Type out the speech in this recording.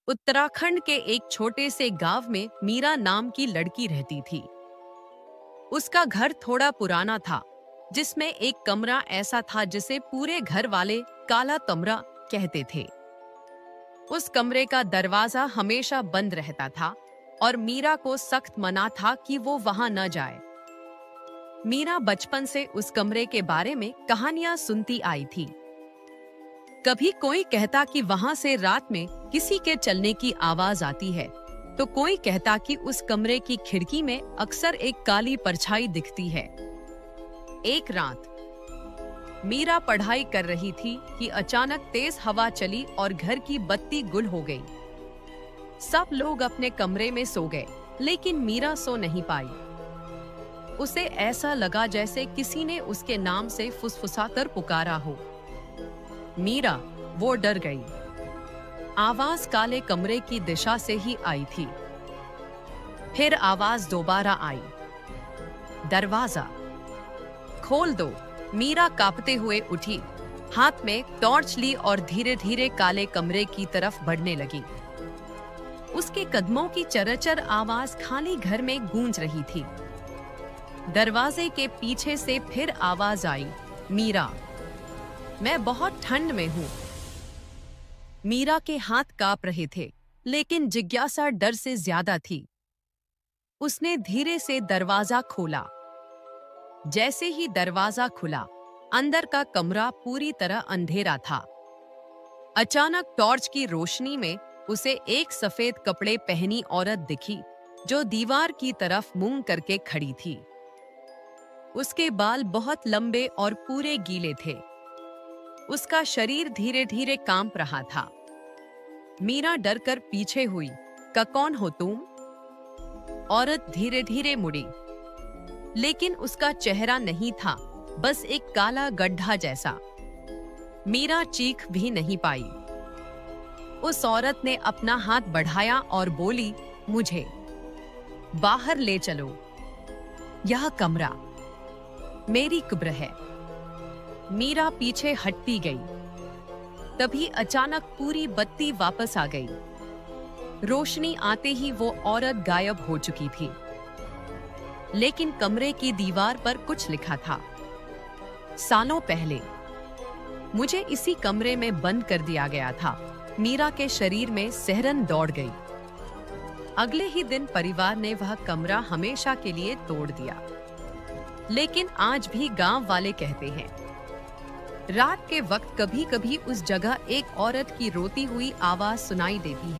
उत्तराखंड के एक छोटे से गांव में मीरा नाम की लड़की रहती थी। उसका घर थोड़ा पुराना था, जिसमें एक कमरा ऐसा था जिसे पूरे घर वाले काला कमरा कहते थे। उस कमरे का दरवाजा हमेशा बंद रहता था और मीरा को सख्त मना था कि वो वहां न जाए। मीरा बचपन से उस कमरे के बारे में कहानियां सुनती आई थी। कभी कोई कहता कि वहां से रात में किसी के चलने की आवाज आती है, तो कोई कहता कि उस कमरे की खिड़की में अक्सर एक काली परछाई दिखती है। एक रात मीरा पढ़ाई कर रही थी कि अचानक तेज हवा चली और घर की बत्ती गुल हो गई। सब लोग अपने कमरे में सो गए, लेकिन मीरा सो नहीं पाई। उसे ऐसा लगा जैसे किसी ने उसके नाम से फुसफुसाकर पुकारा हो। मीरा वो डर गई। आवाज काले कमरे की दिशा से ही आई थी। फिर आवाज दोबारा आई, दरवाजा खोल दो। मीरा कांपते हुए उठी, हाथ में टॉर्च ली और धीरे धीरे काले कमरे की तरफ बढ़ने लगी। उसके कदमों की चरचर आवाज खाली घर में गूंज रही थी। दरवाजे के पीछे से फिर आवाज आई, मीरा, मैं बहुत ठंड में हूं। मीरा के हाथ कांप रहे थे, लेकिन जिज्ञासा डर से ज्यादा थी। उसने धीरे से दरवाजा खोला। जैसे ही दरवाजा खुला, अंदर का कमरा पूरी तरह अंधेरा था। अचानक टॉर्च की रोशनी में उसे एक सफेद कपड़े पहनी औरत दिखी, जो दीवार की तरफ मुंह करके खड़ी थी। उसके बाल बहुत लंबे और पूरे गीले थे। उसका शरीर धीरे धीरे कांप रहा था। मीरा डरकर पीछे हुई। कौन हो तुम? औरत धीरे धीरे मुड़ी, लेकिन उसका चेहरा नहीं था, बस एक काला गड्ढा जैसा। मीरा चीख भी नहीं पाई। उस औरत ने अपना हाथ बढ़ाया और बोली, मुझे बाहर ले चलो। यह कमरा मेरी कब्र है। मीरा पीछे हटती गई। तभी अचानक पूरी बत्ती वापस आ गई। रोशनी आते ही वो औरत गायब हो चुकी थी, लेकिन कमरे की दीवार पर कुछ लिखा था, सालों पहले मुझे इसी कमरे में बंद कर दिया गया था। मीरा के शरीर में सिहरन दौड़ गई। अगले ही दिन परिवार ने वह कमरा हमेशा के लिए तोड़ दिया। लेकिन आज भी गांव वाले कहते हैं, रात के वक्त कभी-कभी उस जगह एक औरत की रोती हुई आवाज सुनाई देती है।